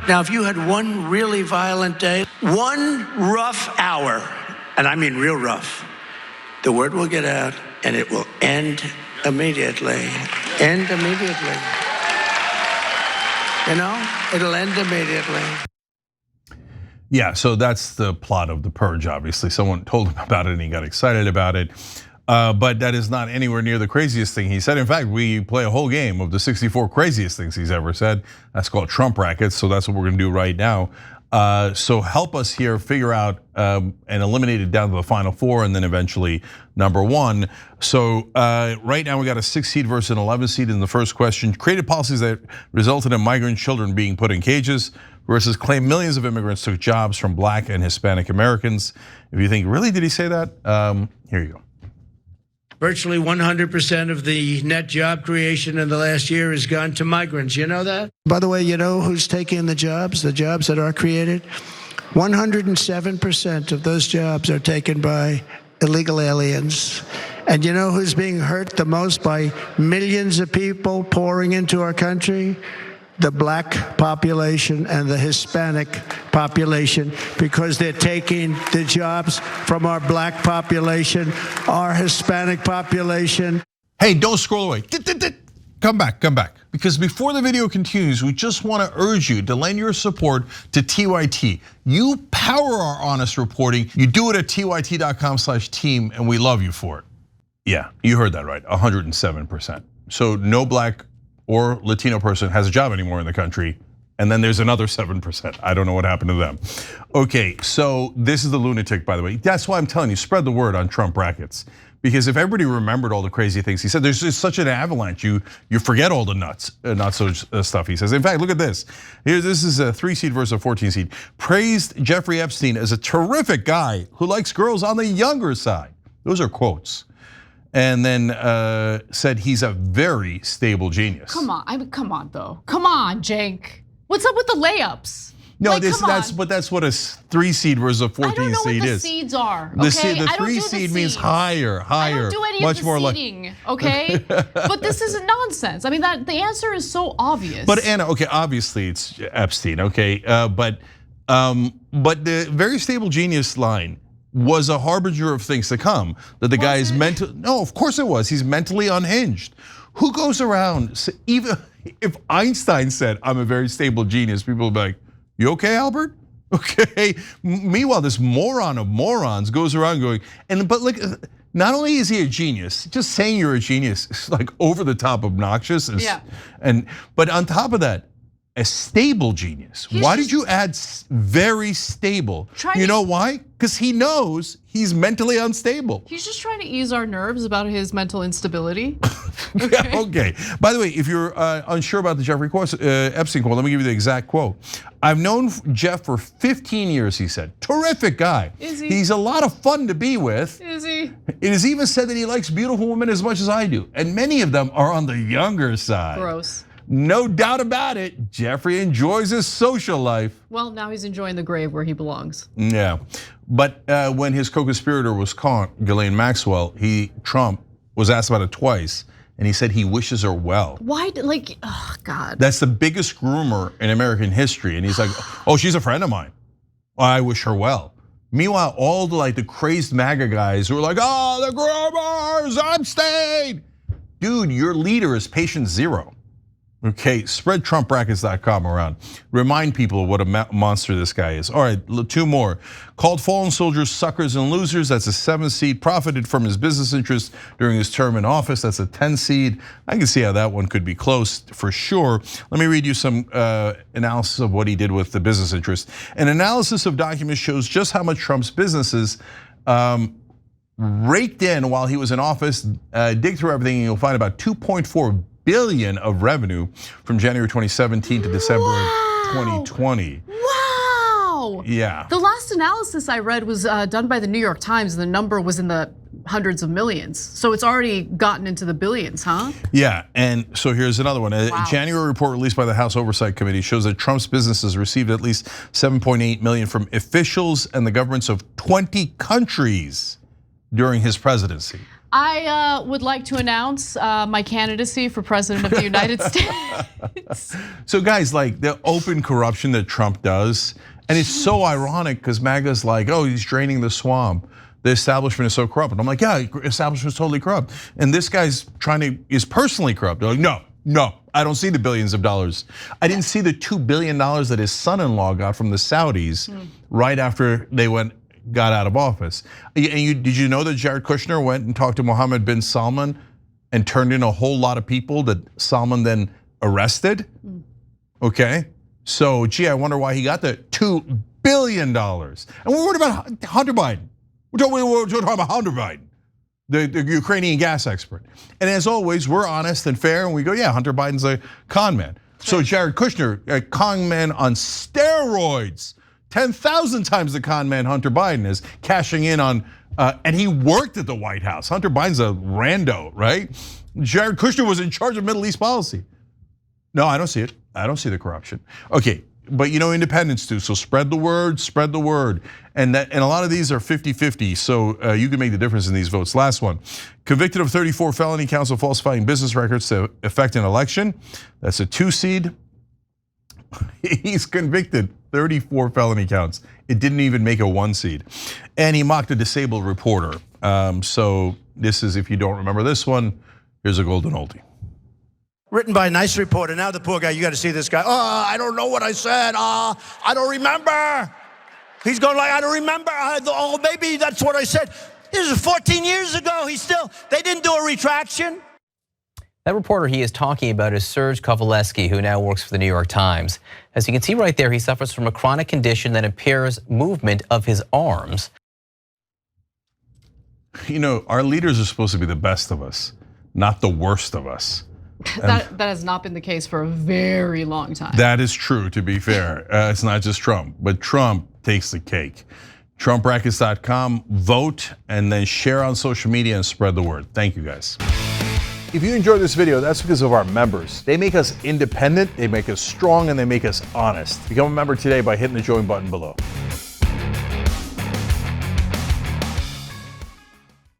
Now, if you had one really violent day, one rough hour, and I mean real rough, the word will get out and it will end immediately. End immediately. You know, it'll end immediately. Yeah, so that's the plot of The Purge, obviously. Someone told him about it and he got excited about it. But that is not anywhere near the craziest thing he said. In fact, we play a whole game of the 64 craziest things he's ever said. That's called Trump Rackets, so that's what we're gonna do right now. So help us here figure out and eliminate it down to the final four and then eventually number one. So right now we got a 6 seed versus an 11 seed in the first question. Created policies that resulted in migrant children being put in cages versus claim millions of immigrants took jobs from Black and Hispanic Americans. If you think, really, did he say that? Here you go. Virtually 100% of the net job creation in the last year has gone to migrants. You know that? By the way, you know who's taking the jobs that are created? 107% of those jobs are taken by illegal aliens. And you know who's being hurt the most by millions of people pouring into our country? The Black population and the Hispanic population, because they're taking the jobs from our Black population, our Hispanic population. Hey, don't scroll away. Come back. Because before the video continues, we just want to urge you to lend your support to TYT. You power our honest reporting. You do it at tyt.com/team, and we love you for it. Yeah, you heard that right, 107%. So no Black or Latino person has a job anymore in the country. And then there's another 7%. I don't know what happened to them. Okay, so this is the lunatic, by the way. That's why I'm telling you, spread the word on Trump Brackets. Because if everybody remembered all the crazy things he said, there's just such an avalanche, you forget all the not so stuff he says. In fact, look at this. Here, this is a 3 seed versus a 14 seed. Praised Jeffrey Epstein as a terrific guy who likes girls on the younger side. Those are quotes. And then said he's a very stable genius. Come on, come on though. Come on, Cenk. What's up with the layups? No, like, that's what a 3 seed versus a 14 seed is. I don't know what the seeds are. Okay? The 3 seed means higher. I don't do any much of the more seeding, okay? But this is nonsense. I mean, the answer is so obvious. But Anna, okay, obviously it's Epstein, okay, but the very stable genius line was a harbinger of things to come. That the guy is mental. No, of course it was. He's mentally unhinged. Who goes around, even if Einstein said, I'm a very stable genius, people would be like, you okay, Albert? Okay. Meanwhile, this moron of morons goes around going, but like, not only is he a genius, just saying you're a genius is like over the top obnoxious. Yeah. But on top of that, a stable genius. Why did you add very stable? You know why? Because he knows he's mentally unstable. He's just trying to ease our nerves about his mental instability. Okay. By the way, if you're unsure about the Jeffrey Epstein quote, let me give you the exact quote. I've known Jeff for 15 years, he said. Terrific guy. Is he? He's a lot of fun to be with. Is he? It is even said that he likes beautiful women as much as I do. And many of them are on the younger side. Gross. No doubt about it, Jeffrey enjoys his social life. Well, now he's enjoying the grave where he belongs. Yeah, but when his co-conspirator was caught, Ghislaine Maxwell, Trump was asked about it twice, and he said he wishes her well. Why, like, oh God. That's the biggest groomer in American history, and he's like, oh, she's a friend of mine. I wish her well. Meanwhile, all the crazed MAGA guys who are like, oh, the groomers, Epstein. Dude, your leader is patient zero. Okay, spread TrumpBrackets.com around. Remind people of what a monster this guy is. All right, 2 more. Called fallen soldiers suckers and losers. That's a 7 seed. Profited from his business interests during his term in office. That's a 10 seed. I can see how that one could be close for sure. Let me read you some analysis of what he did with the business interest. An analysis of documents shows just how much Trump's businesses raked in while he was in office. Dig through everything and you'll find about 2.4 billion of revenue from January 2017 to December 2020. Wow. Yeah. The last analysis I read was done by the New York Times, and the number was in the hundreds of millions. So it's already gotten into the billions, huh? Yeah, and so here's another one. A January report released by the House Oversight Committee shows that Trump's businesses received at least 7.8 million from officials and the governments of 20 countries during his presidency. I would like to announce my candidacy for president of the United States. So guys, like the open corruption that Trump does, and it's so ironic because MAGA's like, oh, he's draining the swamp. The establishment is so corrupt. And I'm like, yeah, establishment's totally corrupt. And this guy's is personally corrupt. They're like, no, I don't see the billions of dollars. I didn't see the $2 billion that his son-in-law got from the Saudis right after they got out of office. And did you know that Jared Kushner went and talked to Mohammed bin Salman and turned in a whole lot of people that Salman then arrested? Okay, so gee, I wonder why he got the $2 billion. And we're worried about Hunter Biden. We're talking about Hunter Biden, the Ukrainian gas expert. And as always, we're honest and fair, and we go, yeah, Hunter Biden's a con man. So Jared Kushner, a con man on steroids, 10,000 times the con man Hunter Biden is, cashing in on, and he worked at the White House. Hunter Biden's a rando, right? Jared Kushner was in charge of Middle East policy. No, I don't see it. I don't see the corruption. Okay, but you know independents do, so spread the word, spread the word. And a lot of these are 50-50, so you can make the difference in these votes. Last one, convicted of 34 felony counts of falsifying business records to affect an election. That's a 2 seed. He's convicted, 34 felony counts. It didn't even make a 1 seed. And he mocked a disabled reporter. So this is, if you don't remember this one, here's a golden oldie. Written by a nice reporter. Now the poor guy, you got to see this guy. Oh, I don't know what I said. I don't remember. He's going like, I don't remember. Oh, maybe that's what I said. This is 14 years ago. They didn't do a retraction. That reporter he is talking about is Serge Kovaleski, who now works for the New York Times. As you can see right there, he suffers from a chronic condition that impairs movement of his arms. You know, our leaders are supposed to be the best of us, not the worst of us. That has not been the case for a very long time. That is true, to be fair. It's not just Trump, but Trump takes the cake. TrumpRackets.com, vote, and then share on social media and spread the word. Thank you, guys. If you enjoyed this video, that's because of our members. They make us independent, they make us strong, and they make us honest. Become a member today by hitting the join button below.